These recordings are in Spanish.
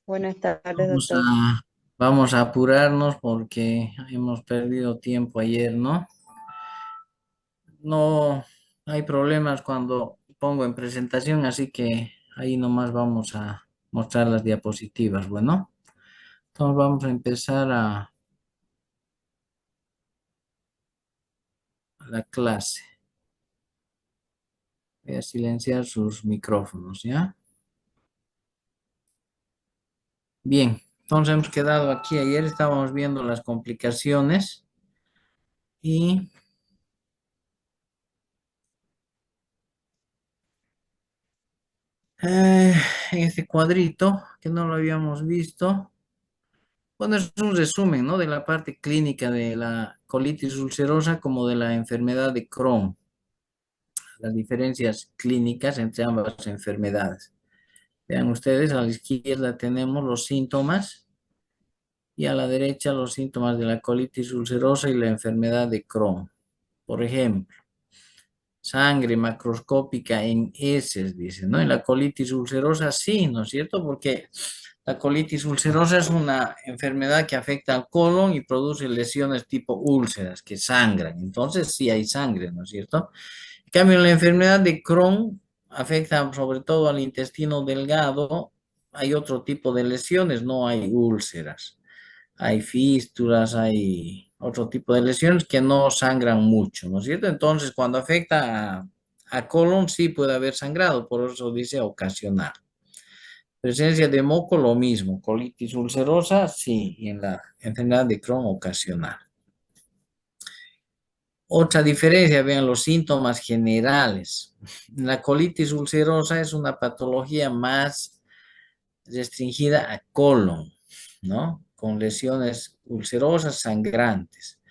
Buenas tardes, Vamos doctor. a, vamos a apurarnos porque hemos perdido tiempo ayer, ¿no? No hay problemas cuando pongo en presentación, así que ahí nomás vamos a mostrar las diapositivas. Bueno, entonces vamos a empezar a la clase. Voy a silenciar sus micrófonos, ¿ya? Bien, entonces hemos quedado aquí. Ayer estábamos viendo las complicaciones y eh, en este cuadrito que no lo habíamos visto. Bueno, es un resumen, ¿no? De la parte clínica de la colitis ulcerosa como de la enfermedad de Crohn, las diferencias clínicas entre ambas enfermedades. Vean ustedes, a la izquierda tenemos los síntomas y a la derecha los síntomas de la colitis ulcerosa y la enfermedad de Crohn. Por ejemplo, sangre macroscópica en heces, dice, ¿no? En la colitis ulcerosa sí, ¿no es cierto? Porque la colitis ulcerosa es una enfermedad que afecta al colon y produce lesiones tipo úlceras que sangran. Entonces sí hay sangre, ¿no es cierto? En cambio, la enfermedad de Crohn afecta sobre todo al intestino delgado. Hay otro tipo de lesiones, no hay úlceras. Hay fístulas, hay otro tipo de lesiones que no sangran mucho, ¿no es cierto? Entonces, cuando afecta a colon, sí puede haber sangrado, por eso dice ocasional. Presencia de moco, lo mismo. Colitis ulcerosa, sí, y en la enfermedad de Crohn ocasional. Otra diferencia, vean los síntomas generales. La colitis ulcerosa es una patología más restringida a colon, ¿no? Con lesiones ulcerosas sangrantes.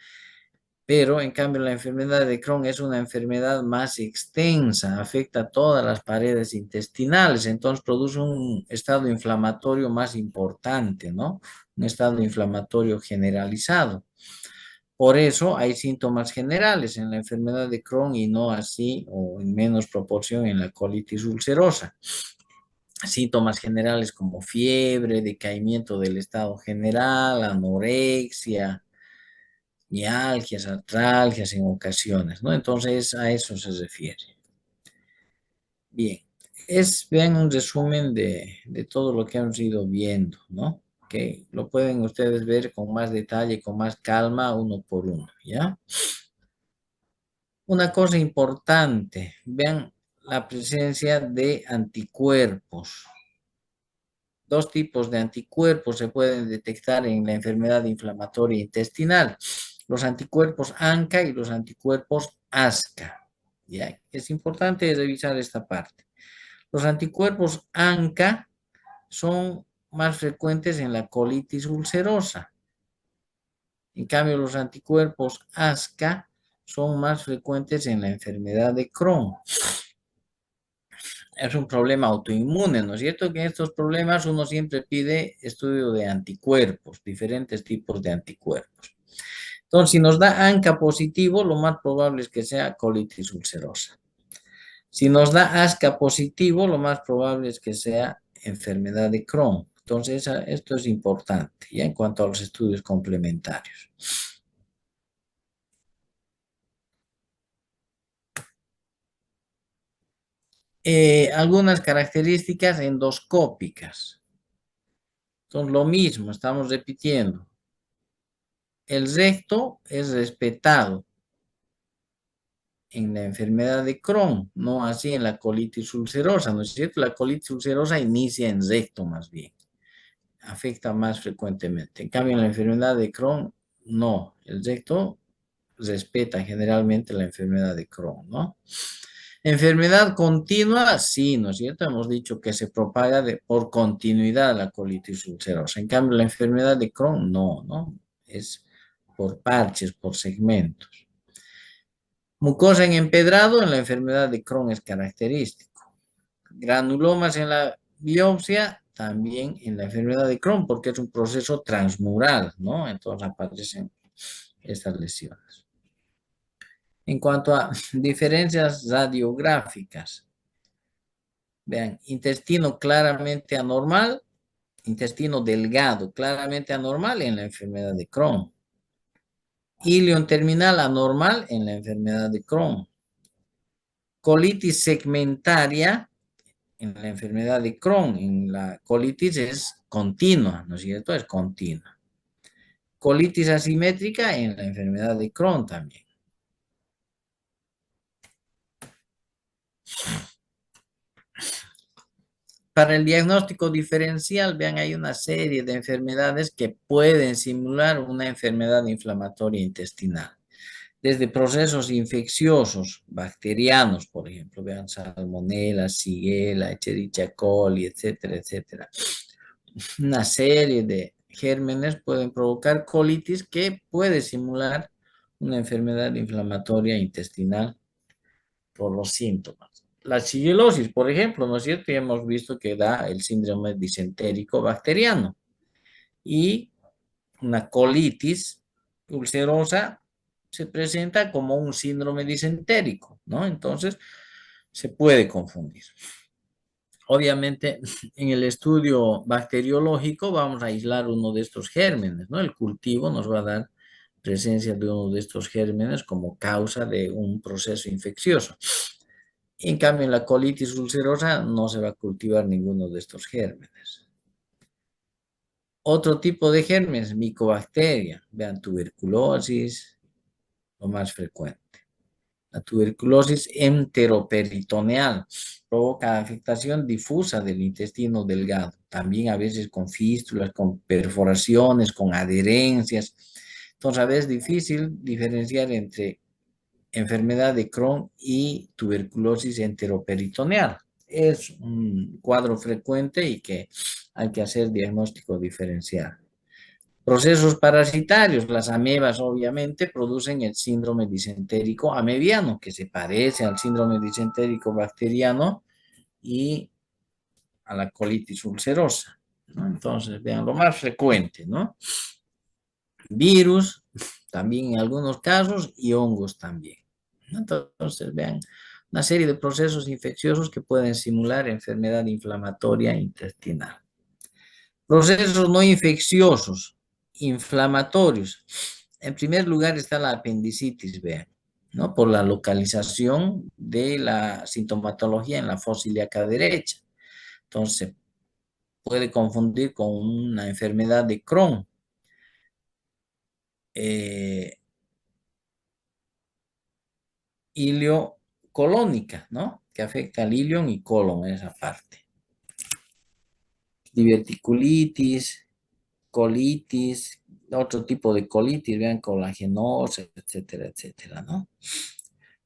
Pero en cambio la enfermedad de Crohn es una enfermedad más extensa, afecta todas las paredes intestinales, entonces produce un estado inflamatorio más importante, ¿no? Un estado inflamatorio generalizado. Por eso hay síntomas generales en la enfermedad de Crohn y no así o en menos proporción en la colitis ulcerosa. Síntomas generales como fiebre, decaimiento del estado general, anorexia, mialgias, artralgias en ocasiones, ¿no? Entonces a eso se refiere. Bien, vean un resumen de todo lo que hemos ido viendo, ¿no? Que lo pueden ustedes ver con más detalle, con más calma, uno por uno, ¿ya? Una cosa importante, vean la presencia de anticuerpos. Dos tipos de anticuerpos se pueden detectar en la enfermedad inflamatoria intestinal, los anticuerpos ANCA y los anticuerpos ASCA. ¿Ya? Es importante revisar esta parte. Los anticuerpos ANCA son más frecuentes en la colitis ulcerosa. En cambio, los anticuerpos ASCA son más frecuentes en la enfermedad de Crohn. Es un problema autoinmune, ¿no es cierto? Que en estos problemas uno siempre pide estudio de anticuerpos, diferentes tipos de anticuerpos. Entonces, si nos da ANCA positivo, lo más probable es que sea colitis ulcerosa. Si nos da ASCA positivo, lo más probable es que sea enfermedad de Crohn. Entonces, esto es importante, ¿ya? En cuanto a los estudios complementarios. Algunas características endoscópicas. Entonces, lo mismo, estamos repitiendo. El recto es respetado en la enfermedad de Crohn, no así en la colitis ulcerosa, ¿no es cierto? La colitis ulcerosa inicia en recto más bien, afecta más frecuentemente. En cambio, en la enfermedad de Crohn, no, el recto respeta generalmente la enfermedad de Crohn, ¿no? Enfermedad continua, sí, ¿no es cierto? Hemos dicho que se propaga por continuidad la colitis ulcerosa. En cambio, la enfermedad de Crohn, no, ¿no? Es por parches, por segmentos. Mucosa en empedrado en la enfermedad de Crohn es característico. Granulomas en la biopsia también en la enfermedad de Crohn porque es un proceso transmural, ¿no? Entonces aparecen estas lesiones. En cuanto a diferencias radiográficas, vean, intestino claramente anormal, intestino delgado, claramente anormal en la enfermedad de Crohn. Ilion terminal anormal en la enfermedad de Crohn. Colitis segmentaria en la enfermedad de Crohn. En la colitis es continua, ¿no es cierto? Es continua. Colitis asimétrica en la enfermedad de Crohn también. Para el diagnóstico diferencial, vean, hay una serie de enfermedades que pueden simular una enfermedad inflamatoria intestinal. Desde procesos infecciosos, bacterianos, por ejemplo, vean, salmonella, shigella, Escherichia coli, etcétera, etcétera. Una serie de gérmenes pueden provocar colitis que puede simular una enfermedad inflamatoria intestinal por los síntomas. La shigellosis, por ejemplo, ¿no es cierto? Ya hemos visto que da el síndrome disentérico bacteriano y una colitis ulcerosa se presenta como un síndrome disentérico, ¿no? Entonces, se puede confundir. Obviamente, en el estudio bacteriológico vamos a aislar uno de estos gérmenes, ¿no? El cultivo nos va a dar presencia de uno de estos gérmenes como causa de un proceso infeccioso. En cambio, en la colitis ulcerosa no se va a cultivar ninguno de estos gérmenes. Otro tipo de gérmenes, micobacteria, vean, tuberculosis, lo más frecuente. La tuberculosis enteroperitoneal provoca afectación difusa del intestino delgado, también a veces con fístulas, con perforaciones, con adherencias. Entonces, a veces es difícil diferenciar entre enfermedad de Crohn y tuberculosis enteroperitoneal. Es un cuadro frecuente y que hay que hacer diagnóstico diferencial. Procesos parasitarios, las amebas obviamente producen el síndrome disentérico amebiano, que se parece al síndrome disentérico bacteriano y a la colitis ulcerosa, ¿no? Entonces, vean, lo más frecuente, ¿no? Virus, también en algunos casos, y hongos también. Entonces, vean, una serie de procesos infecciosos que pueden simular enfermedad inflamatoria intestinal. Procesos no infecciosos, inflamatorios. En primer lugar está la apendicitis, vean, ¿no? Por la localización de la sintomatología en la fosa ilíaca derecha. Entonces, puede confundir con una enfermedad de Crohn. Iliocolónica, ¿no? Que afecta al ilion y colon en esa parte. Diverticulitis, colitis, otro tipo de colitis, vean, colagenosa, etcétera, etcétera, ¿no?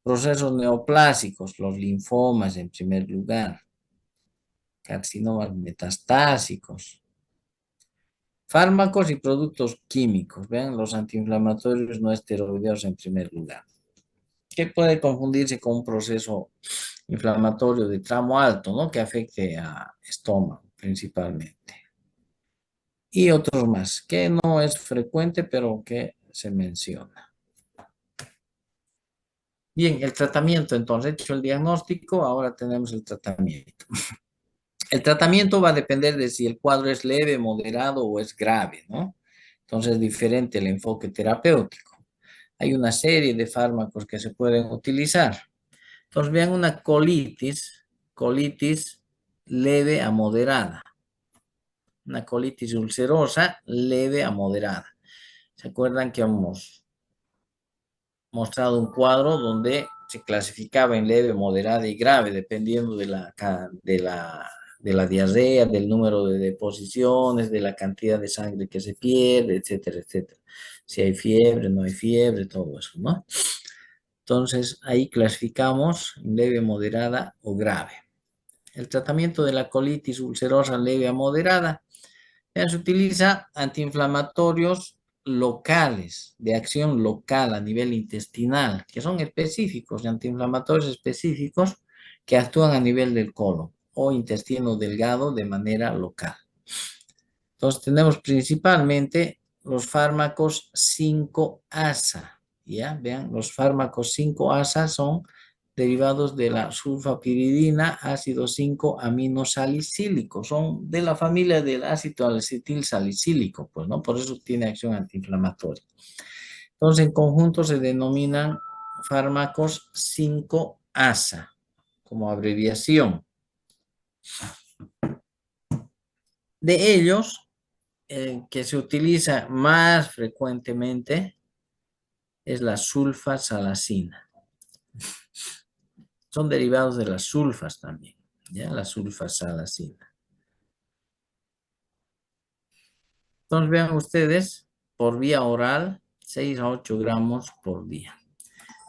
Procesos neoplásicos, los linfomas en primer lugar, carcinomas metastásicos, fármacos y productos químicos, vean, los antiinflamatorios no esteroideos en primer lugar, que puede confundirse con un proceso inflamatorio de tramo alto, ¿no? Que afecte a estómago principalmente. Y otros más, que no es frecuente, pero que se menciona. Bien, el tratamiento, entonces, hecho el diagnóstico, ahora tenemos el tratamiento. El tratamiento va a depender de si el cuadro es leve, moderado o es grave, ¿no? Entonces es diferente el enfoque terapéutico. Hay una serie de fármacos que se pueden utilizar. Entonces vean una colitis leve a moderada. Una colitis ulcerosa leve a moderada. ¿Se acuerdan que hemos mostrado un cuadro donde se clasificaba en leve, moderada y grave, dependiendo de la diarrea, del número de deposiciones, de la cantidad de sangre que se pierde, etcétera, etcétera? Si hay fiebre, no hay fiebre, todo eso, ¿no? Entonces, ahí clasificamos en leve, moderada o grave. El tratamiento de la colitis ulcerosa leve a moderada se utiliza antiinflamatorios locales, de acción local a nivel intestinal, que son específicos, antiinflamatorios específicos que actúan a nivel del colon o intestino delgado de manera local. Entonces tenemos principalmente los fármacos 5-ASA, ¿ya? Vean, los fármacos 5-ASA son derivados de la sulfapiridina, ácido 5-aminosalicílico. Son de la familia del ácido acetilsalicílico, pues, ¿no? Por eso tiene acción antiinflamatoria. Entonces, en conjunto se denominan fármacos 5-ASA, como abreviación. De ellos, que se utiliza más frecuentemente es la sulfasalacina. Son derivados de las sulfas también, ¿ya? La sulfasalacina. Entonces vean ustedes, por vía oral, 6 a 8 gramos por día.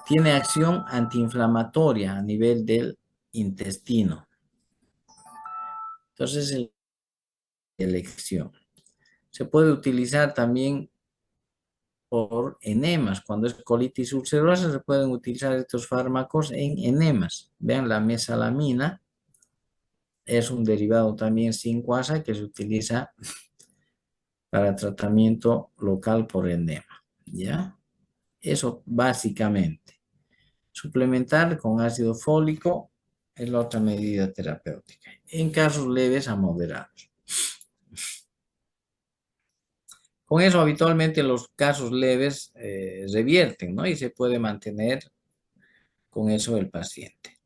Tiene acción antiinflamatoria a nivel del intestino. Entonces, elección. Se puede utilizar también por enemas. Cuando es colitis ulcerosa, se pueden utilizar estos fármacos en enemas. Vean, la mesalamina es un derivado también 5-ASA que se utiliza para tratamiento local por enema. ¿Ya? Eso básicamente. Suplementar con ácido fólico es la otra medida terapéutica. En casos leves a moderados. Con eso habitualmente los casos leves revierten, ¿no? Y se puede mantener con eso el paciente.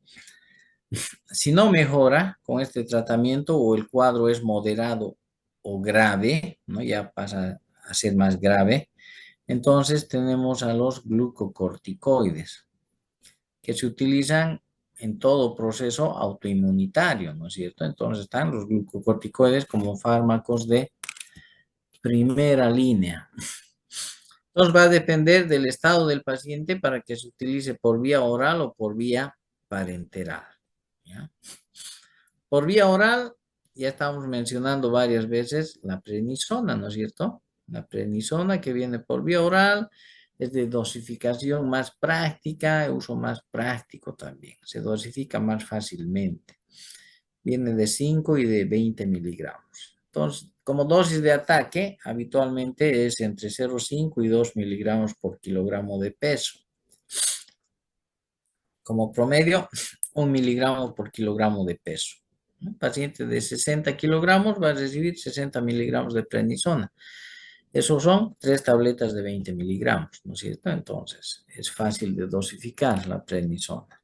Si no mejora con este tratamiento o el cuadro es moderado o grave, ¿no? Ya pasa a ser más grave, entonces tenemos a los glucocorticoides, que se utilizan en todo proceso autoinmunitario, ¿no es cierto? Entonces están los glucocorticoides como fármacos de primera línea. Entonces va a depender del estado del paciente para que se utilice por vía oral o por vía parenteral. ¿Ya? Por vía oral, ya estamos mencionando varias veces la prednisona, ¿no es cierto? La prednisona que viene por vía oral es de dosificación más práctica, uso más práctico también. Se dosifica más fácilmente. Viene de 5 y de 20 miligramos. Entonces, como dosis de ataque, habitualmente es entre 0,5 y 2 miligramos por kilogramo de peso. Como promedio, 1 miligramo por kilogramo de peso. Un paciente de 60 kilogramos va a recibir 60 miligramos de prednisona. Esos son 3 tabletas de 20 miligramos, ¿no es cierto? Entonces, es fácil de dosificar la prednisona.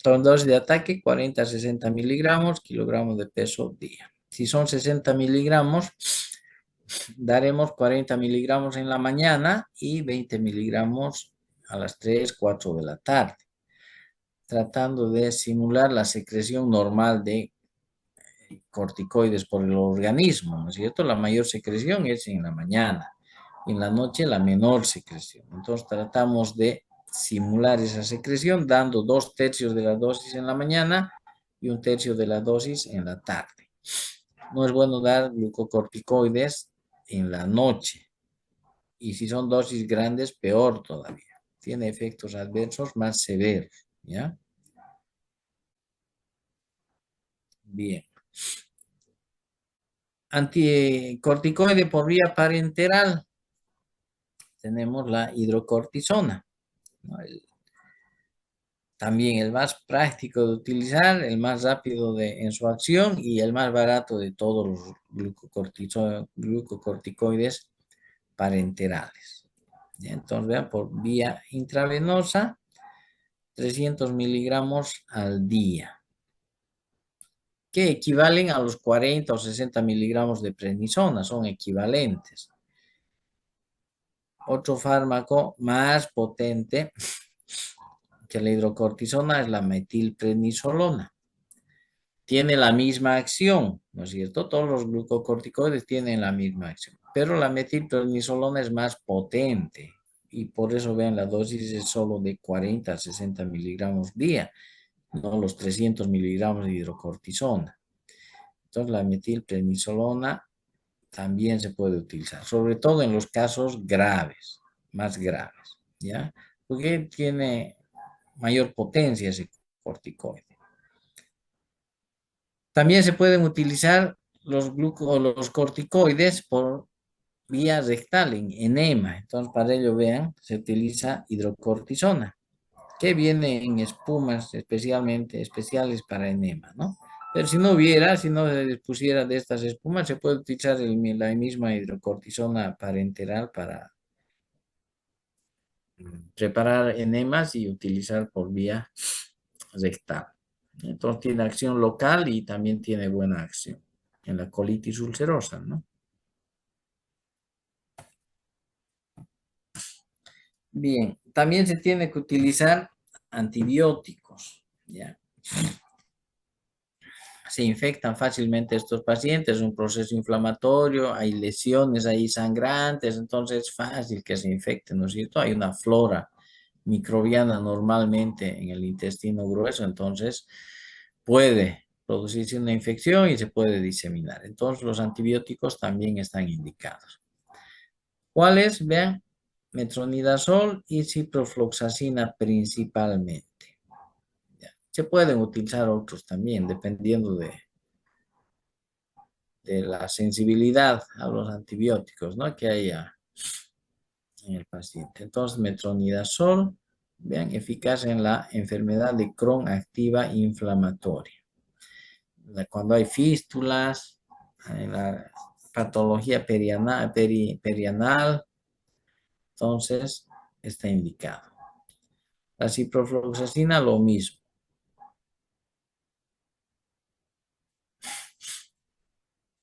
Son dosis de ataque, 40 a 60 miligramos, kilogramos de peso día. Si son 60 miligramos, daremos 40 miligramos en la mañana y 20 miligramos a las 3, 4 de la tarde, tratando de simular la secreción normal de corticoides por el organismo, ¿no es cierto? La mayor secreción es en la mañana, en la noche la menor secreción. Entonces tratamos de simular esa secreción dando 2/3 de la dosis en la mañana y 1/3 de la dosis en la tarde. No es bueno dar glucocorticoides en la noche. Y si son dosis grandes, peor todavía. Tiene efectos adversos más severos, ¿ya? Bien. Anticorticoide por vía parenteral. Tenemos la hidrocortisona, ¿no? También el más práctico de utilizar, el más rápido en su acción y el más barato de todos los glucocorticoides parenterales. ¿Ya? Entonces, vean, por vía intravenosa, 300 miligramos al día, que equivalen a los 40 o 60 miligramos de prednisona, son equivalentes. Otro fármaco más potente que la hidrocortisona es la metilprednisolona. Tiene la misma acción, ¿no es cierto? Todos los glucocorticoides tienen la misma acción, pero la metilprednisolona es más potente y por eso vean la dosis es solo de 40 a 60 miligramos día, no los 300 miligramos de hidrocortisona. Entonces la metilprednisolona también se puede utilizar, sobre todo en los casos graves, más graves, ¿ya? Porque tiene mayor potencia ese corticoide. También se pueden utilizar los corticoides por vía rectal en enema. Entonces, para ello, vean, se utiliza hidrocortisona. que viene en espumas especialmente especiales para enema, ¿no? Pero si no hubiera, si no se dispusiera de estas espumas, se puede utilizar la misma hidrocortisona parenteral para preparar enemas y utilizar por vía rectal. Entonces tiene acción local y también tiene buena acción en la colitis ulcerosa, ¿no? Bien, también se tiene que utilizar antibióticos, ¿ya? Se infectan fácilmente estos pacientes, es un proceso inflamatorio, hay lesiones ahí sangrantes, entonces es fácil que se infecten, ¿no es cierto? Hay una flora microbiana normalmente en el intestino grueso, entonces puede producirse una infección y se puede diseminar. Entonces los antibióticos también están indicados. ¿Cuáles? Vean, metronidazol y ciprofloxacina principalmente. ¿Ya? Se pueden utilizar otros también, dependiendo de la sensibilidad a los antibióticos, ¿no? Que haya en el paciente. Entonces, metronidazol, vean, eficaz en la enfermedad de Crohn activa inflamatoria. Cuando hay fístulas, en la patología perianal, entonces está indicado. La ciprofloxacina, lo mismo.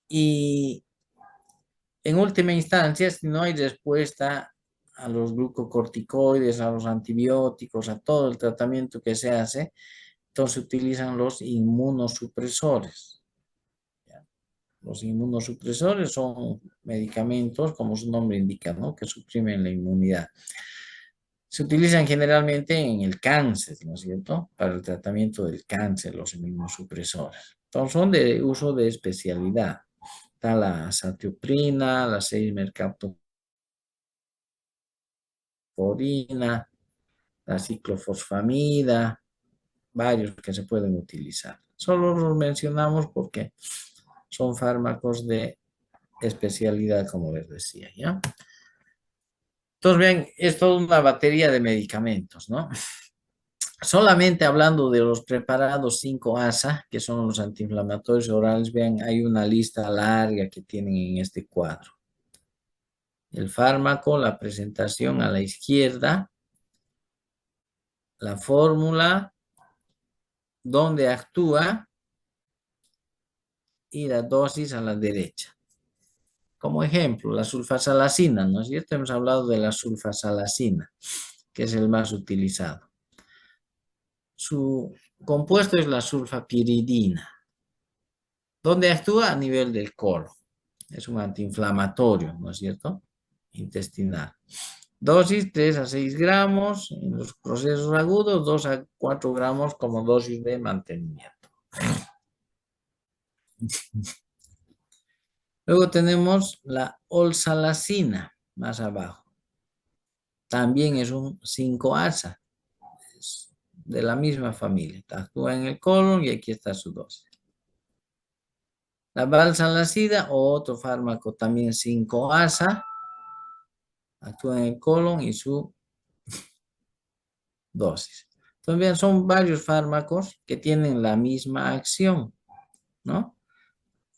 Y en última instancia, si no hay respuesta a los glucocorticoides, a los antibióticos, a todo el tratamiento que se hace, entonces utilizan los inmunosupresores. Los inmunosupresores son medicamentos, como su nombre indica, ¿no? Que suprimen la inmunidad. Se utilizan generalmente en el cáncer, ¿no es cierto? Para el tratamiento del cáncer, los inmunosupresores. Entonces son de uso de especialidad. Está la satioprina, la 6-mercaptopurina, la ciclofosfamida, varios que se pueden utilizar. Solo los mencionamos porque son fármacos de especialidad, como les decía, ¿ya? Entonces, vean, es toda una batería de medicamentos, ¿no? Solamente hablando de los preparados 5-ASA, que son los antiinflamatorios orales, vean, hay una lista larga que tienen en este cuadro. El fármaco, la presentación a la izquierda, la fórmula, dónde actúa y la dosis a la derecha. Como ejemplo, la sulfasalacina, ¿no es cierto? Hemos hablado de la sulfasalacina, que es el más utilizado. Su compuesto es la sulfapiridina, donde actúa a nivel del colon. Es un antiinflamatorio, ¿no es cierto? Intestinal. Dosis 3 a 6 gramos en los procesos agudos, 2 a 4 gramos como dosis de mantenimiento. Luego tenemos la olsalacina, más abajo. También es un 5-ASA, es de la misma familia. Actúa en el colon y aquí está su dosis. La valsalacida, otro fármaco también 5-ASA, actúa en el colon y su dosis. Entonces, bien, son varios fármacos que tienen la misma acción, ¿no?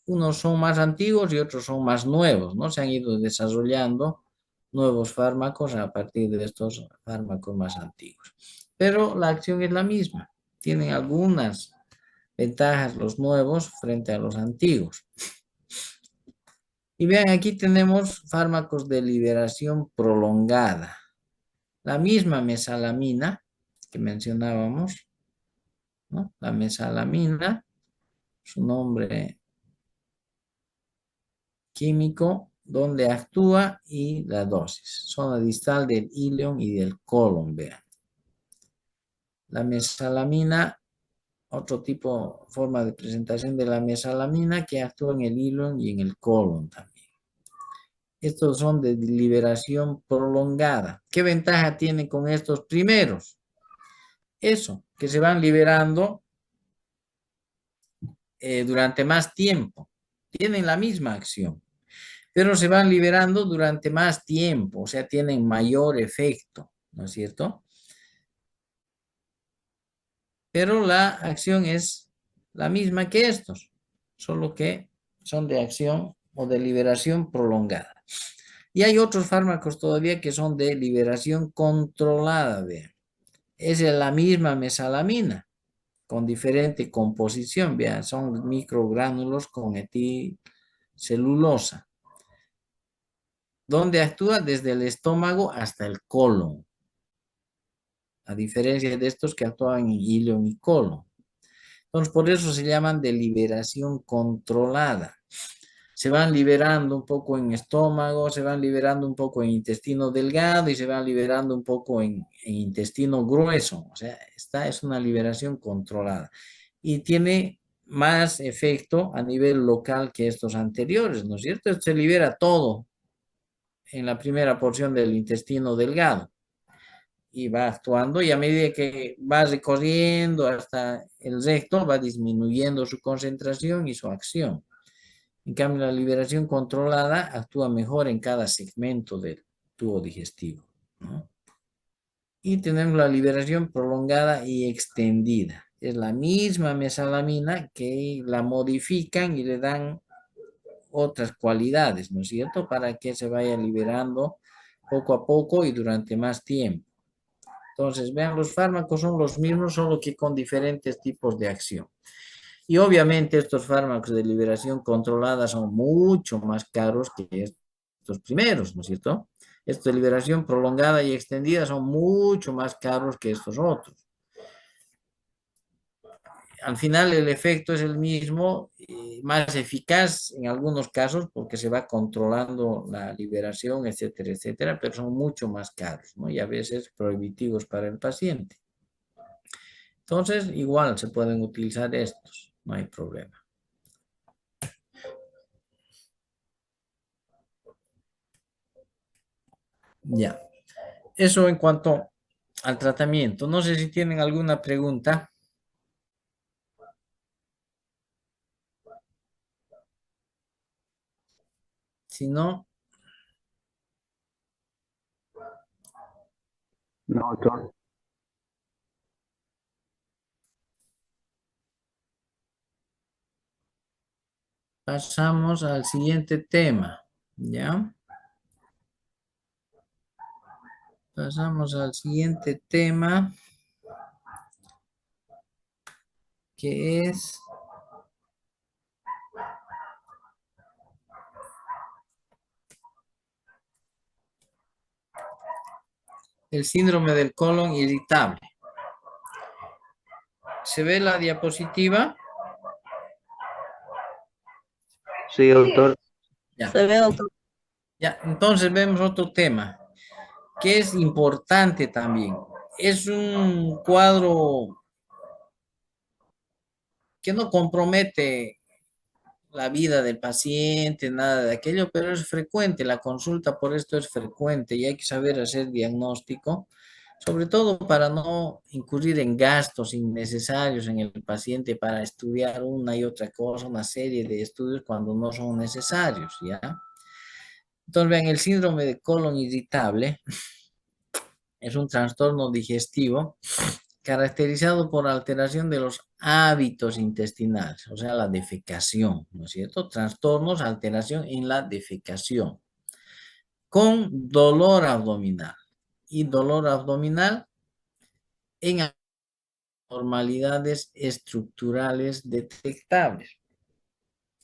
Unos son más antiguos y otros son más nuevos, ¿no? Se han ido desarrollando nuevos fármacos a partir de estos fármacos más antiguos. Pero la acción es la misma. Tienen algunas ventajas los nuevos frente a los antiguos. Y vean, aquí tenemos fármacos de liberación prolongada. La misma mesalamina que mencionábamos, ¿no? La mesalamina, su nombre químico, donde actúa y la dosis. Zona distal del íleon y del colon, vean. La mesalamina, otro tipo, forma de presentación de la mesalamina que actúa en el íleon y en el colon también. Estos son de liberación prolongada. ¿Qué ventaja tiene con estos primeros? Eso, que se van liberando durante más tiempo. Tienen la misma acción, pero se van liberando durante más tiempo, o sea, tienen mayor efecto, ¿no es cierto? pero la acción es la misma que estos, solo que son de acción o de liberación prolongada. Y hay otros fármacos todavía que son de liberación controlada, vean. Es la misma mesalamina, con diferente composición, vean, son microgránulos con etilcelulosa, donde actúa desde el estómago hasta el colon, a diferencia de estos que actúan en ilio y colon. Entonces, por eso se llaman de liberación controlada. Se van liberando un poco en estómago, se van liberando un poco en intestino delgado y se van liberando un poco en intestino grueso. O sea, esta es una liberación controlada y tiene más efecto a nivel local que estos anteriores, ¿no es cierto? Se libera todo en la primera porción del intestino delgado y va actuando, y a medida que va recorriendo hasta el recto va disminuyendo su concentración y su acción. En cambio, la liberación controlada actúa mejor en cada segmento del tubo digestivo, ¿no? Y tenemos la liberación prolongada y extendida. Es la misma mesalamina que la modifican y le dan otras cualidades, ¿no es cierto? Para que se vaya liberando poco a poco y durante más tiempo. Entonces, vean, los fármacos son los mismos, solo que con diferentes tipos de acción. Y obviamente estos fármacos de liberación controlada son mucho más caros que estos primeros, ¿no es cierto? Estos de liberación prolongada y extendida son mucho más caros que estos otros. Al final el efecto es el mismo, más eficaz en algunos casos porque se va controlando la liberación, etcétera, etcétera, pero son mucho más caros, ¿no? Y a veces prohibitivos para el paciente. Entonces, igual se pueden utilizar estos, no hay problema. Ya, eso en cuanto al tratamiento. No sé si tienen alguna pregunta. Si no, No, doctor. pasamos al siguiente tema. ¿Ya? Pasamos al siguiente tema, que es el síndrome del colon irritable. ¿Se ve la diapositiva? Sí, doctor. Ya, Se ve, doctor. ya. Entonces vemos otro tema que es importante también. Es un cuadro que no compromete la vida del paciente, nada de aquello, pero es frecuente, la consulta por esto es frecuente y hay que saber hacer diagnóstico, sobre todo para no incurrir en gastos innecesarios en el paciente para estudiar una y otra cosa, una serie de estudios cuando no son necesarios, ¿ya? Entonces, vean, el síndrome de colon irritable es un trastorno digestivo caracterizado por alteración de los hábitos intestinales, o sea, la defecación, ¿no es cierto? Trastornos, alteración en la defecación, con dolor abdominal y dolor abdominal en anormalidades estructurales detectables.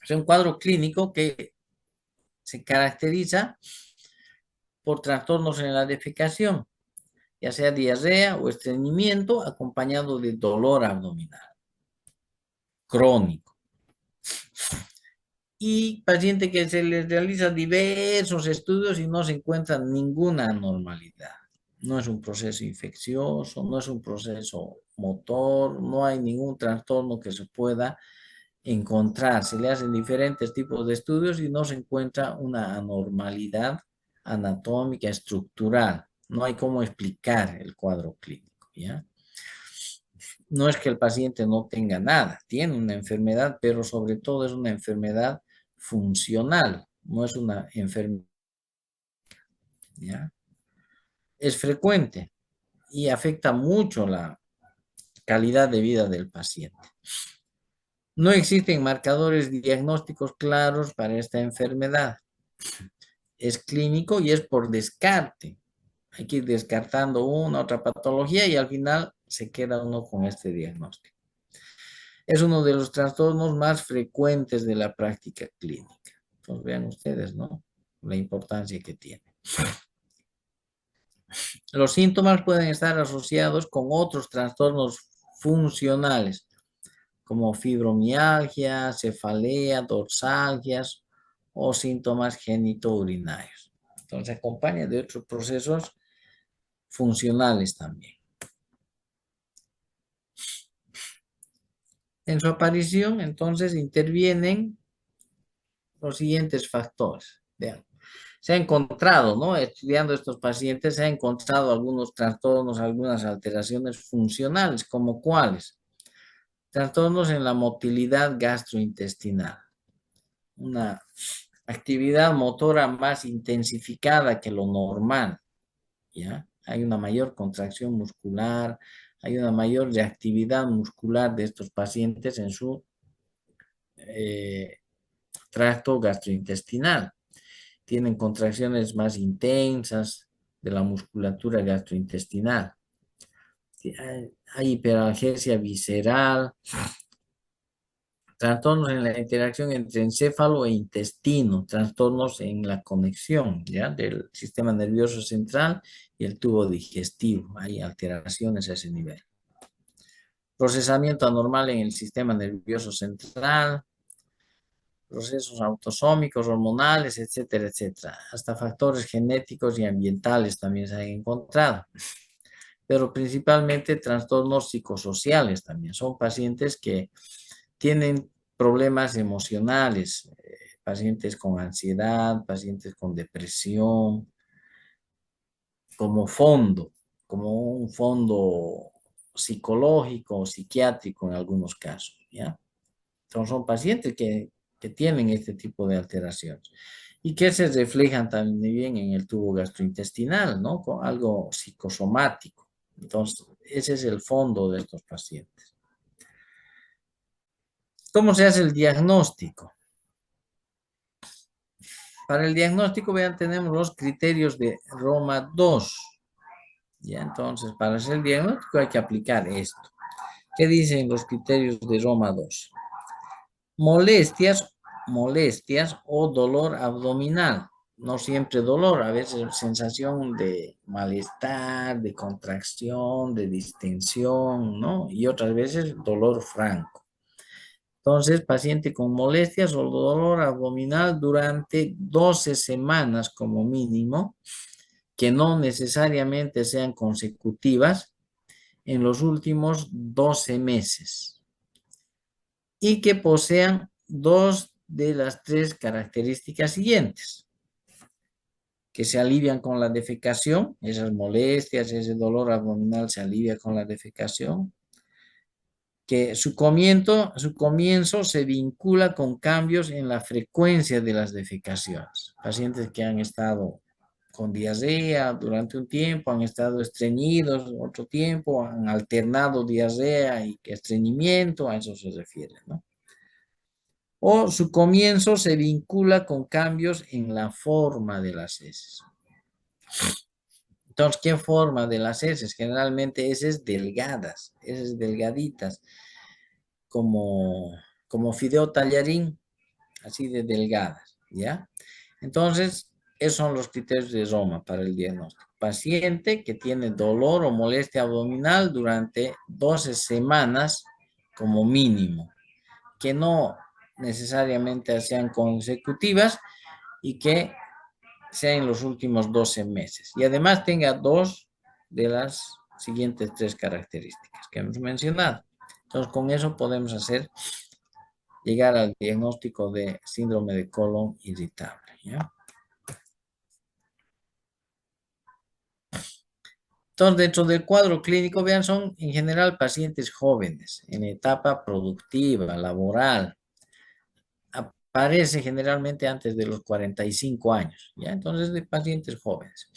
Es un cuadro clínico que se caracteriza por trastornos en la defecación, ya sea diarrea o estreñimiento acompañado de dolor abdominal crónico. Y paciente que se les realiza diversos estudios y no se encuentra ninguna anormalidad. No es un proceso infeccioso, no es un proceso motor, no hay ningún trastorno que se pueda encontrar. Se le hacen diferentes tipos de estudios y no se encuentra una anormalidad anatómica estructural. No hay cómo explicar el cuadro clínico, ¿ya? No es que el paciente no tenga nada, tiene una enfermedad, pero sobre todo es una enfermedad funcional, no es una enfermedad, ¿ya? Es frecuente y afecta mucho calidad de vida del paciente. No existen marcadores diagnósticos claros para esta enfermedad. Es clínico y es por descarte. Hay que ir descartando una, otra patología y al final se queda uno con este diagnóstico. Es uno de los trastornos más frecuentes de la práctica clínica. Entonces vean ustedes, ¿no? La importancia que tiene. Los síntomas pueden estar asociados con otros trastornos funcionales, como fibromialgia, cefalea, dorsalgias o síntomas genitourinarios. Entonces acompaña de otros procesos funcionales también. En su aparición, entonces, intervienen los siguientes factores. Vean, se ha encontrado, ¿no? Estudiando estos pacientes, se ha encontrado algunos trastornos, algunas alteraciones funcionales, como cuáles. Trastornos en la motilidad gastrointestinal. Una actividad motora más intensificada que lo normal, ¿ya? Hay una mayor contracción muscular, hay una mayor reactividad muscular de estos pacientes en su tracto gastrointestinal. Tienen contracciones más intensas de la musculatura gastrointestinal. Hay hiperalgesia visceral, trastornos en la interacción entre encéfalo e intestino, trastornos en la conexión, ¿ya?, del sistema nervioso central y el tubo digestivo. Hay alteraciones a ese nivel. Procesamiento anormal en el sistema nervioso central, procesos autosómicos, hormonales, etcétera, etcétera. Hasta factores genéticos y ambientales también se han encontrado. Pero principalmente trastornos psicosociales también. Son pacientes que tienen problemas emocionales, pacientes con ansiedad, pacientes con depresión, como fondo, como un fondo psicológico o psiquiátrico en algunos casos, ¿ya? Entonces son pacientes que tienen este tipo de alteraciones y que se reflejan también en el tubo gastrointestinal, ¿no? Con algo psicosomático. Entonces, ese es el fondo de estos pacientes. ¿Cómo se hace el diagnóstico? Para el diagnóstico, vean, tenemos los criterios de Roma II. ¿Ya? Entonces, para hacer el diagnóstico hay que aplicar esto. ¿Qué dicen los criterios de Roma II? Molestias o dolor abdominal. No siempre dolor, a veces sensación de malestar, de contracción, de distensión, ¿no? Y otras veces dolor franco. Entonces, paciente con molestias o dolor abdominal durante 12 semanas como mínimo, que no necesariamente sean consecutivas en los últimos 12 meses y que posean dos de las tres características siguientes: que se alivian con la defecación, esas molestias, ese dolor abdominal se alivia con la defecación, que su comienzo se vincula con cambios en la frecuencia de las defecaciones. Pacientes que han estado con diarrea durante un tiempo, han estado estreñidos otro tiempo, han alternado diarrea y estreñimiento, a eso se refiere, ¿no? O su comienzo se vincula con cambios en la forma de las heces. Entonces, ¿qué forma de las heces? Generalmente heces delgadas, heces delgaditas, como fideo tallarín, así de delgadas, ¿ya? Entonces, esos son los criterios de Roma para el diagnóstico. Paciente que tiene dolor o molestia abdominal durante 12 semanas como mínimo, que no necesariamente sean consecutivas y que sea en los últimos 12 meses. Y además tenga dos de las siguientes tres características que hemos mencionado. Entonces, con eso podemos llegar al diagnóstico de síndrome de colon irritable, ¿ya? Entonces, dentro del cuadro clínico, vean, son en general pacientes jóvenes, en etapa productiva, laboral. Aparece generalmente antes de los 45 años, ¿ya? Entonces, de pacientes jóvenes.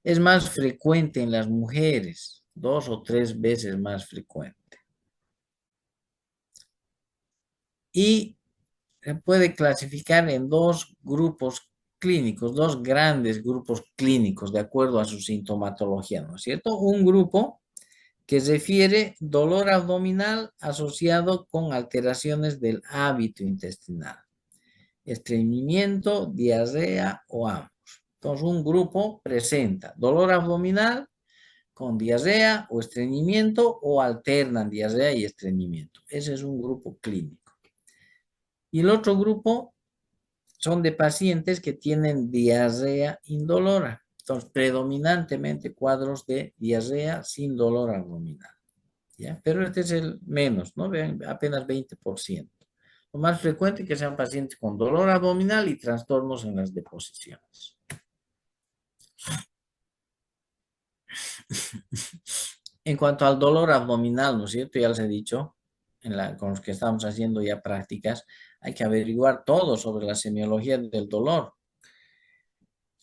Es más frecuente en las mujeres, 2 o 3 veces más frecuente. y se puede clasificar en dos grupos clínicos, dos grandes grupos clínicos de acuerdo a su sintomatología, ¿no es cierto? Un grupo que refiere dolor abdominal asociado con alteraciones del hábito intestinal, estreñimiento, diarrea o ambos. Entonces, un grupo presenta dolor abdominal con diarrea o estreñimiento o alternan diarrea y estreñimiento. Ese es un grupo clínico. Y el otro grupo son de pacientes que tienen diarrea indolora. Entonces, predominantemente cuadros de diarrea sin dolor abdominal. ¿Ya? Pero este es el menos, ¿no? Vean, apenas 20%. Lo más frecuente es que sean pacientes con dolor abdominal y trastornos en las deposiciones. En cuanto al dolor abdominal, ¿no es cierto? Ya les he dicho, con los que estamos haciendo ya prácticas, hay que averiguar todo sobre la semiología del dolor.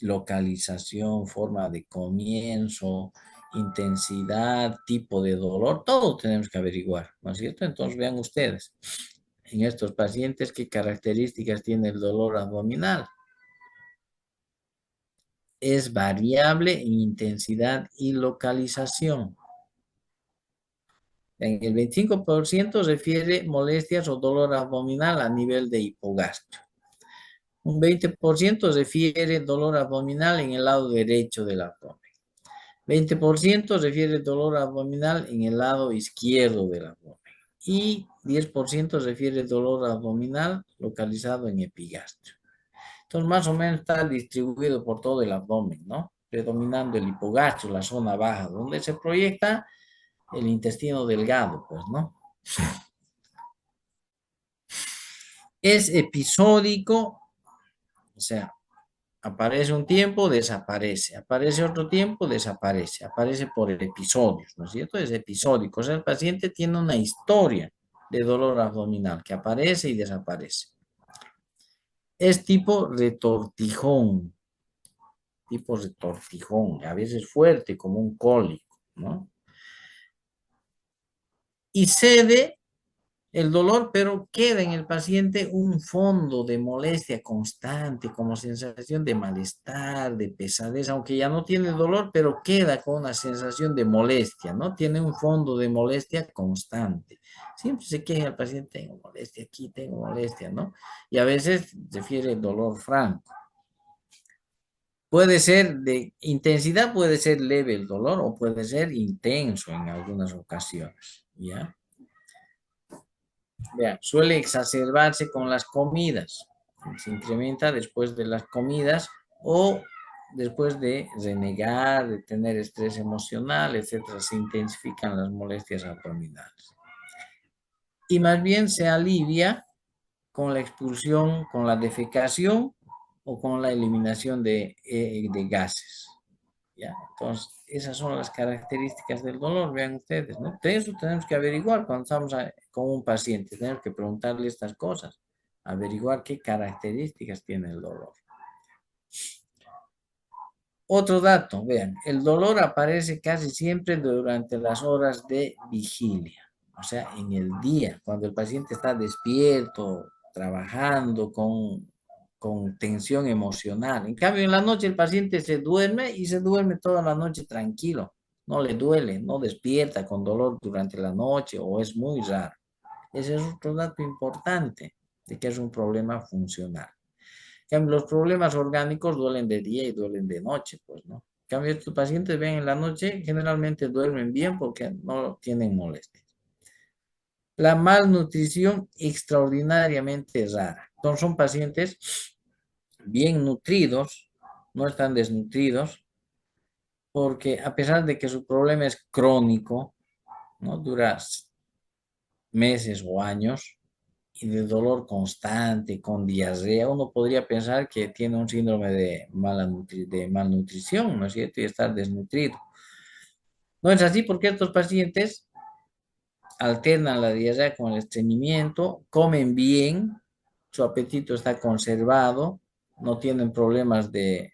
Localización, forma de comienzo, intensidad, tipo de dolor, todo tenemos que averiguar, ¿no es cierto? Entonces vean ustedes, en estos pacientes, ¿qué características tiene el dolor abdominal? Es variable en intensidad y localización. En el 25% refiere molestias o dolor abdominal a nivel de hipogastrio. Un 20% refiere dolor abdominal en el lado derecho del abdomen. 20% refiere dolor abdominal en el lado izquierdo del abdomen. Y 10% refiere dolor abdominal localizado en epigastrio. Entonces, más o menos está distribuido por todo el abdomen, ¿no? Predominando el hipogastrio, la zona baja, donde se proyecta el intestino delgado, pues, ¿no? Es episódico, o sea, aparece un tiempo, desaparece, aparece otro tiempo, desaparece, aparece por episodios, ¿no es cierto? Es episódico, o sea, el paciente tiene una historia de dolor abdominal que aparece y desaparece. Es tipo retortijón, a veces fuerte como un cólico, ¿no? Y cede el dolor, pero queda en el paciente un fondo de molestia constante, como sensación de malestar, de pesadez, aunque ya no tiene dolor, pero queda con una sensación de molestia, ¿no? Tiene un fondo de molestia constante. Siempre se queja el paciente, tengo molestia aquí, tengo molestia, ¿no? Y a veces refiere dolor franco. Puede ser de intensidad, puede ser leve el dolor o puede ser intenso en algunas ocasiones, ¿ya? Vean, suele exacerbarse con las comidas, se incrementa después de las comidas o después de renegar, de tener estrés emocional, etcétera, se intensifican las molestias abdominales. Y más bien se alivia con la expulsión, con la defecación o con la eliminación de gases. ¿Ya? Entonces, esas son las características del dolor, vean ustedes, ¿no? De eso tenemos que averiguar cuando estamos con un paciente, tenemos que preguntarle estas cosas, averiguar qué características tiene el dolor. Otro dato, vean, el dolor aparece casi siempre durante las horas de vigilia, o sea, en el día, cuando el paciente está despierto, trabajando con tensión emocional. En cambio, en la noche el paciente se duerme y se duerme toda la noche tranquilo, no le duele, no despierta con dolor durante la noche o es muy raro. Ese es otro dato importante de que es un problema funcional. En cambio, los problemas orgánicos duelen de día y duelen de noche, pues, ¿no? En cambio, estos pacientes ven en la noche, generalmente duermen bien porque no tienen molestias. La malnutrición extraordinariamente rara. Entonces, son pacientes bien nutridos, no están desnutridos, porque a pesar de que su problema es crónico, ¿no? Dura meses o años, y de dolor constante, con diarrea, uno podría pensar que tiene un síndrome de malnutrición, ¿no es cierto? Y estar desnutrido. No es así porque estos pacientes alternan la diarrea con el estreñimiento, comen bien, su apetito está conservado, no tienen problemas de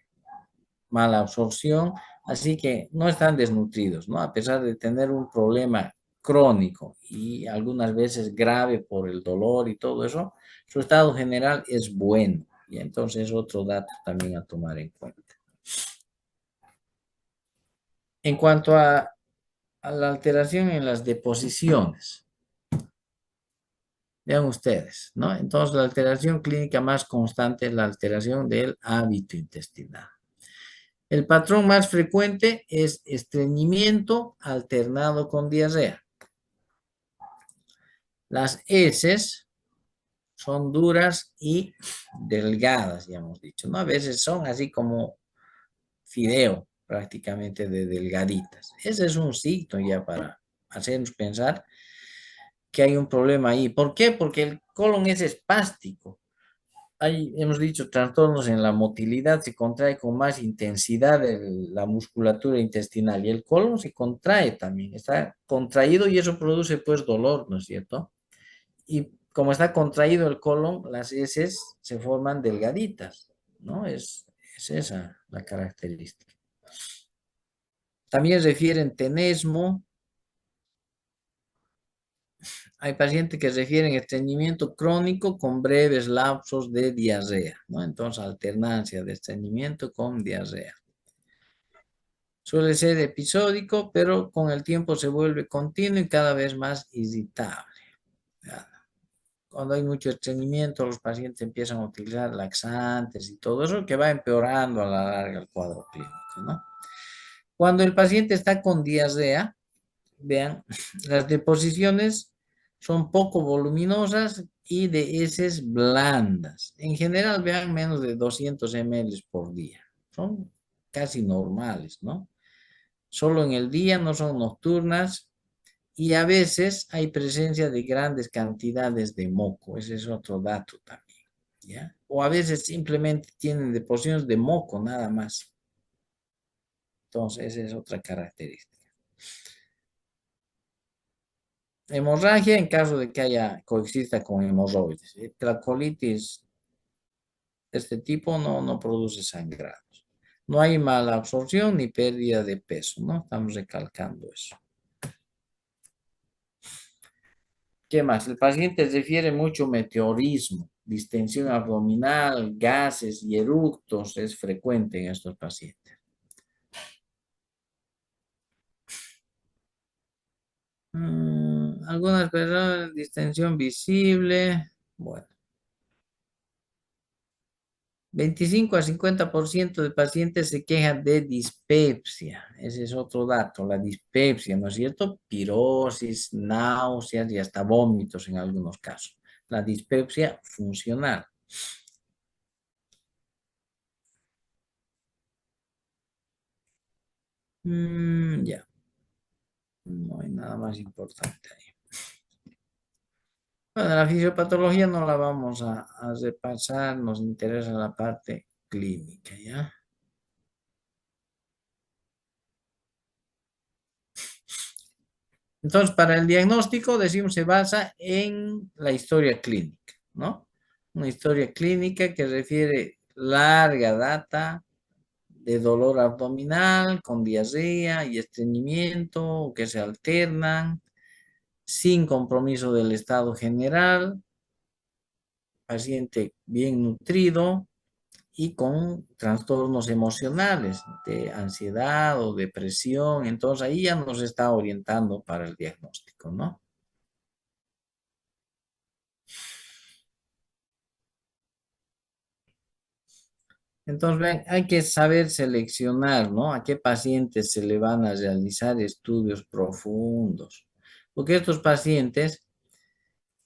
mala absorción, así que no están desnutridos, ¿no? A pesar de tener un problema crónico y algunas veces grave por el dolor y todo eso, su estado general es bueno. Y entonces otro dato también a tomar en cuenta. En cuanto a la alteración en las deposiciones, vean ustedes, ¿no? Entonces la alteración clínica más constante es la alteración del hábito intestinal. El patrón más frecuente es estreñimiento alternado con diarrea. Las heces son duras y delgadas, ya hemos dicho, ¿no? A veces son así como fideo, prácticamente de delgaditas. Ese es un signo ya para hacernos pensar que hay un problema ahí. ¿Por qué? Porque el colon es espástico. Hay, hemos dicho, trastornos en la motilidad, se contrae con más intensidad la musculatura intestinal y el colon se contrae también, está contraído y eso produce pues dolor, ¿no es cierto? Y como está contraído el colon, las heces se forman delgaditas, ¿no? Es esa la característica. También refieren tenesmo. Hay pacientes que refieren estreñimiento crónico con breves lapsos de diarrea, ¿no? Entonces, alternancia de estreñimiento con diarrea. Suele ser episódico, pero con el tiempo se vuelve continuo y cada vez más irritable. Cuando hay mucho estreñimiento, los pacientes empiezan a utilizar laxantes y todo eso que va empeorando a la larga el cuadro clínico, ¿no? Cuando el paciente está con diarrea, vean, las deposiciones son poco voluminosas y de heces blandas. En general, vean, menos de 200 ml por día. Son casi normales, ¿no? Solo en el día, no son nocturnas y a veces hay presencia de grandes cantidades de moco. Ese es otro dato también, ¿ya? O a veces simplemente tienen deposiciones de moco, nada más. Entonces, esa es otra característica. Hemorragia en caso de que haya coexista con hemorroides. La colitis de este tipo no produce sangrados. No hay mala absorción ni pérdida de peso, ¿no? Estamos recalcando eso. ¿Qué más? El paciente refiere mucho meteorismo, distensión abdominal, gases y eructos. Es frecuente en estos pacientes. Algunas personas, distensión visible. Bueno. 25 a 50% de pacientes se quejan de dispepsia. Ese es otro dato, la dispepsia, ¿no es cierto? Pirosis, náuseas y hasta vómitos en algunos casos. La dispepsia funcional. Ya, no hay nada más importante ahí. Bueno, la fisiopatología no la vamos a repasar, nos interesa la parte clínica, ¿ya? Entonces, para el diagnóstico, decimos, se basa en la historia clínica, ¿no? Una historia clínica que refiere larga data de dolor abdominal con diarrea y estreñimiento que se alternan, sin compromiso del estado general, paciente bien nutrido y con trastornos emocionales de ansiedad o depresión. Entonces ahí ya nos está orientando para el diagnóstico, ¿no? Entonces, ven, hay que saber seleccionar, ¿no? A qué pacientes se le van a realizar estudios profundos. Porque estos pacientes,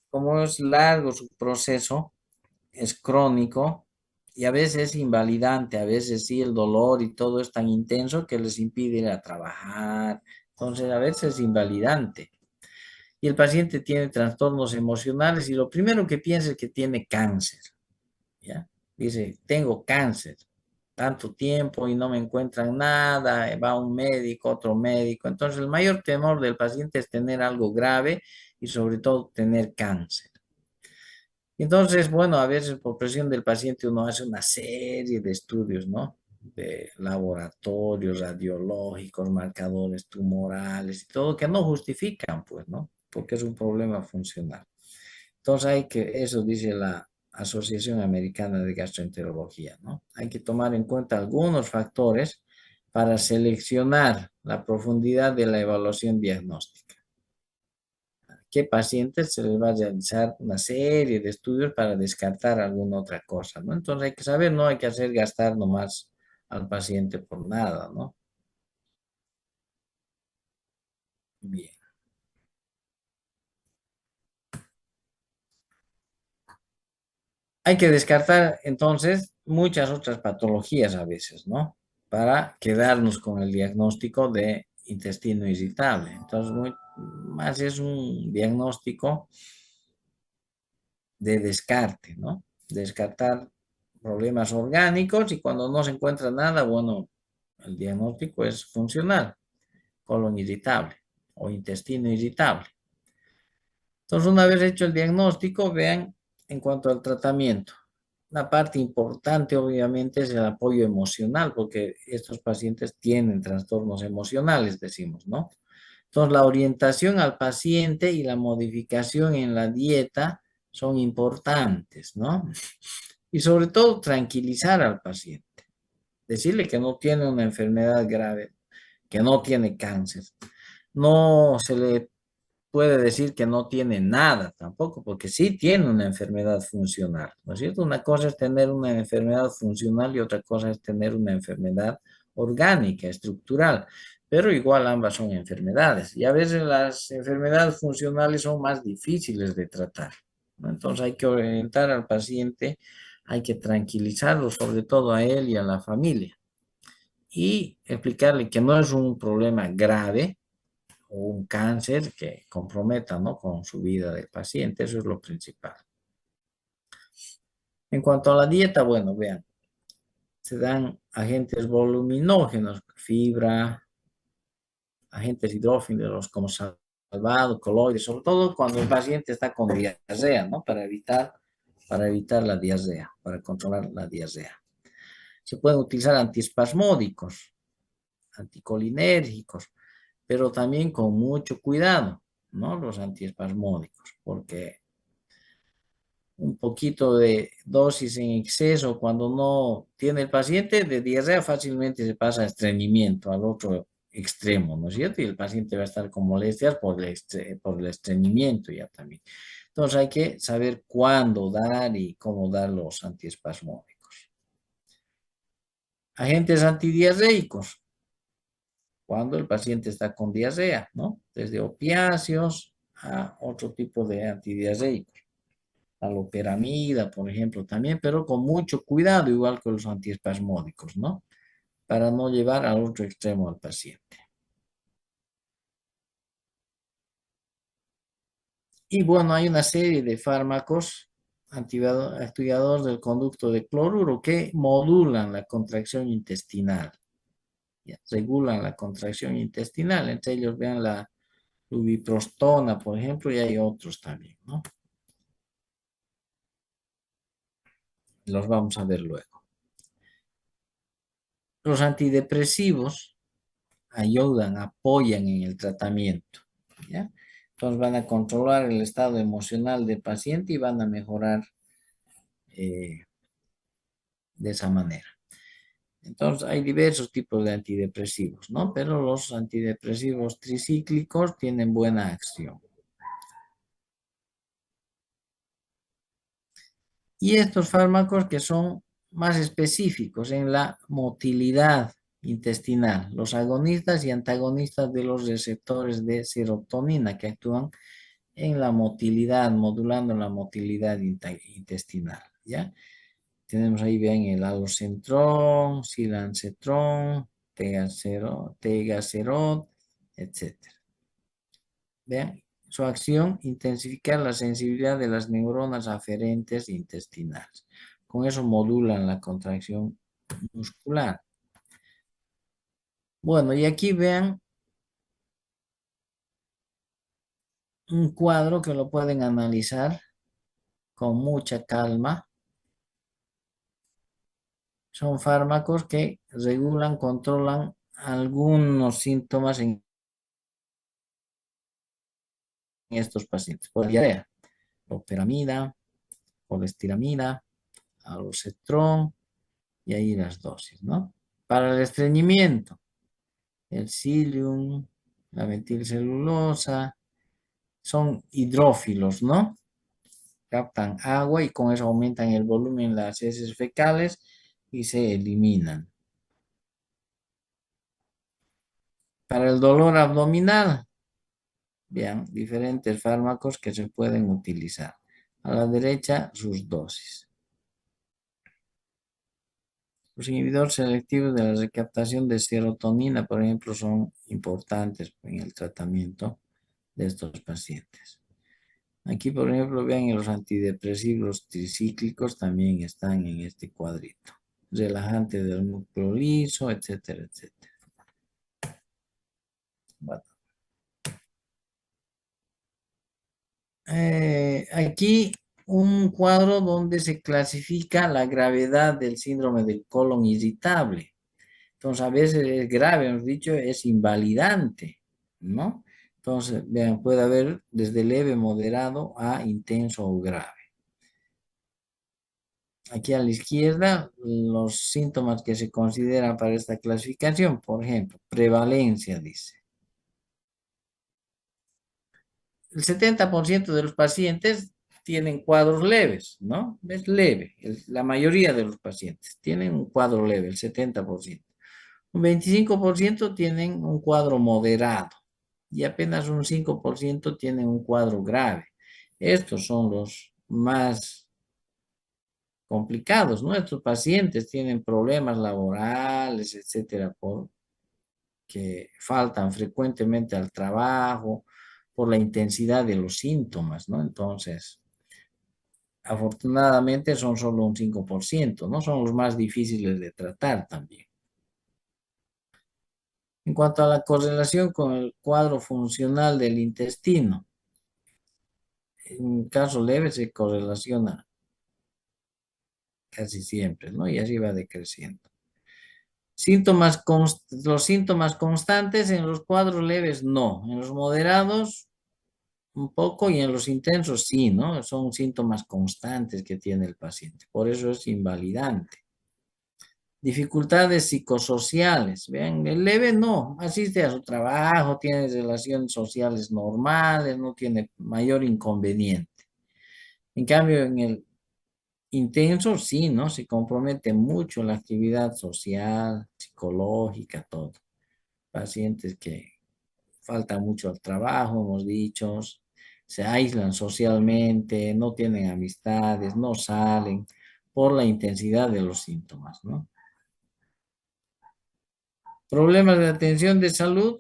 como es largo su proceso, es crónico y a veces es invalidante, a veces sí el dolor y todo es tan intenso que les impide ir a trabajar. Entonces, a veces es invalidante. Y el paciente tiene trastornos emocionales y lo primero que piensa es que tiene cáncer, ¿ya? Dice, tengo cáncer, tanto tiempo y no me encuentran nada, va un médico, otro médico. Entonces, el mayor temor del paciente es tener algo grave y sobre todo tener cáncer. Entonces, bueno, a veces por presión del paciente uno hace una serie de estudios, ¿no? de laboratorios radiológicos, marcadores tumorales y todo que no justifican, pues, ¿no? Porque es un problema funcional. Entonces hay que, eso dice la Asociación Americana de Gastroenterología, ¿no? Hay que tomar en cuenta algunos factores para seleccionar la profundidad de la evaluación diagnóstica. ¿Qué pacientes se les va a realizar una serie de estudios para descartar alguna otra cosa, ¿no? Entonces hay que saber, no hay que hacer gastar nomás al paciente por nada, ¿no? Bien. Hay que descartar entonces muchas otras patologías a veces, ¿no? Para quedarnos con el diagnóstico de intestino irritable. Entonces, más es un diagnóstico de descarte, ¿no? Descartar problemas orgánicos y cuando no se encuentra nada, bueno, el diagnóstico es funcional, colon irritable o intestino irritable. Entonces, una vez hecho el diagnóstico, vean en cuanto al tratamiento. La parte importante, obviamente, es el apoyo emocional, porque estos pacientes tienen trastornos emocionales, decimos, ¿no? Entonces, la orientación al paciente y la modificación en la dieta son importantes, ¿no? Y sobre todo, tranquilizar al paciente. Decirle que no tiene una enfermedad grave, que no tiene cáncer. No se le puede decir que no tiene nada tampoco, porque sí tiene una enfermedad funcional, ¿no es cierto? Una cosa es tener una enfermedad funcional y otra cosa es tener una enfermedad orgánica, estructural, pero igual ambas son enfermedades y a veces las enfermedades funcionales son más difíciles de tratar, ¿no? Entonces hay que orientar al paciente, hay que tranquilizarlo, sobre todo a él y a la familia, y explicarle que no es un problema grave, o un cáncer que comprometa, ¿no? Con su vida del paciente, eso es lo principal. En cuanto a la dieta, bueno, vean, se dan agentes voluminógenos, fibra, agentes hidrófilos como salvado, coloides, sobre todo cuando el paciente está con diarrea, ¿no? Para evitar la diarrea, para controlar la diarrea. Se pueden utilizar antiespasmódicos, anticolinérgicos, pero también con mucho cuidado, ¿no? Los antiespasmódicos, porque un poquito de dosis en exceso cuando no tiene el paciente de diarrea fácilmente se pasa a estreñimiento, al otro extremo, ¿no es cierto? Y el paciente va a estar con molestias por el estreñimiento ya también. Entonces hay que saber cuándo dar y cómo dar los antiespasmódicos. Agentes antidiarreicos, cuando el paciente está con diarrea, ¿no? Desde opiáceos a otro tipo de antidiarreicos. La loperamida, por ejemplo, también, pero con mucho cuidado, igual que los antiespasmódicos, ¿no? Para no llevar al otro extremo al paciente. Y bueno, hay una serie de fármacos activadores del conducto de cloruro que modulan la contracción intestinal, ¿ya? Regulan la contracción intestinal. Entre ellos vean la lubiprostona, por ejemplo, y hay otros también, ¿no? Los vamos a ver luego. Los antidepresivos ayudan, apoyan en el tratamiento, ¿ya? Entonces van a controlar el estado emocional del paciente y van a mejorar eh, de esa manera. Entonces hay diversos tipos de antidepresivos, ¿no? Pero los antidepresivos tricíclicos tienen buena acción. Y estos fármacos que son más específicos en la motilidad intestinal, los agonistas y antagonistas de los receptores de serotonina que actúan en la motilidad, modulando la motilidad intestinal, ¿ya? Tenemos ahí, vean, el alocentrón, cilancetrón, tegacerot, etcétera. Vean, su acción, intensificar la sensibilidad de las neuronas aferentes intestinales. Con eso modulan la contracción muscular. Bueno, y aquí vean un cuadro que lo pueden analizar con mucha calma, Son fármacos que regulan, controlan algunos síntomas en estos pacientes. Por diarrea, loperamida, colestiramida, alocetrón y ahí las dosis, ¿no? Para el estreñimiento, el psyllium, la metilcelulosa, son hidrófilos, ¿no? Captan agua y con eso aumentan el volumen de las heces fecales y se eliminan. Para el dolor abdominal, vean, diferentes fármacos que se pueden utilizar. A la derecha, sus dosis. Los inhibidores selectivos de la recaptación de serotonina, por ejemplo, son importantes en el tratamiento de estos pacientes. Aquí, por ejemplo, vean los antidepresivos tricíclicos también están en este cuadrito. Relajante del músculo liso, etcétera, etcétera. Bueno. Aquí un cuadro donde se clasifica la gravedad del síndrome del colon irritable. Entonces, a veces es grave, hemos dicho, es invalidante, ¿no? Entonces, vean, puede haber desde leve, moderado a intenso o grave. Aquí a la izquierda, los síntomas que se consideran para esta clasificación, por ejemplo, prevalencia, dice. El 70% de los pacientes tienen cuadros leves, ¿no? Es leve. La mayoría de los pacientes tienen un cuadro leve, el 70%. Un 25% tienen un cuadro moderado y apenas un 5% tienen un cuadro grave. Estos son los más complicados, ¿no? Estos pacientes tienen problemas laborales, etcétera, porque faltan frecuentemente al trabajo, por la intensidad de los síntomas, ¿no? Entonces, afortunadamente son solo un 5%, ¿no? Son los más difíciles de tratar también. En cuanto a la correlación con el cuadro funcional del intestino, en caso leve se correlaciona casi siempre, ¿no? Y así va decreciendo. Los síntomas constantes en los cuadros leves no, en los moderados un poco y en los intensos sí, ¿no? Son síntomas constantes que tiene el paciente, por eso es invalidante. Dificultades psicosociales, vean, el leve no, asiste a su trabajo, tiene relaciones sociales normales, no tiene mayor inconveniente. En cambio, en el intenso sí, ¿no? Se compromete mucho la actividad social, psicológica, todo. Pacientes que faltan mucho al trabajo, hemos dicho, se aíslan socialmente, no tienen amistades, no salen por la intensidad de los síntomas, ¿no? Problemas de atención de salud,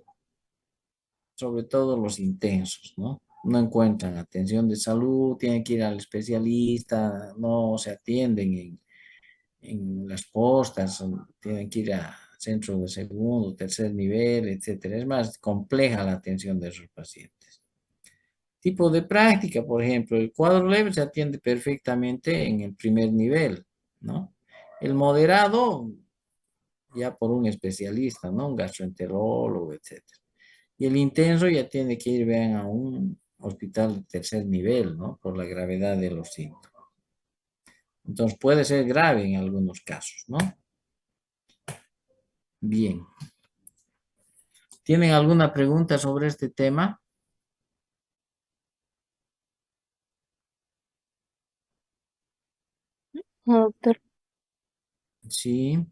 sobre todo los intensos, ¿no? No encuentran atención de salud, tienen que ir al especialista, no se atienden en las postas, tienen que ir a centros de segundo, tercer nivel, etcétera. Es más compleja la atención de esos pacientes. Tipo de práctica, por ejemplo, el cuadro leve se atiende perfectamente en el primer nivel, ¿no? El moderado, ya por un especialista, ¿no? Un gastroenterólogo, etcétera. Y el intenso ya tiene que ir, vean, a un hospital de tercer nivel, ¿no? Por la gravedad de los síntomas. Entonces puede ser grave en algunos casos, ¿no? Bien. ¿Tienen alguna pregunta sobre este tema? No, doctor. Sí.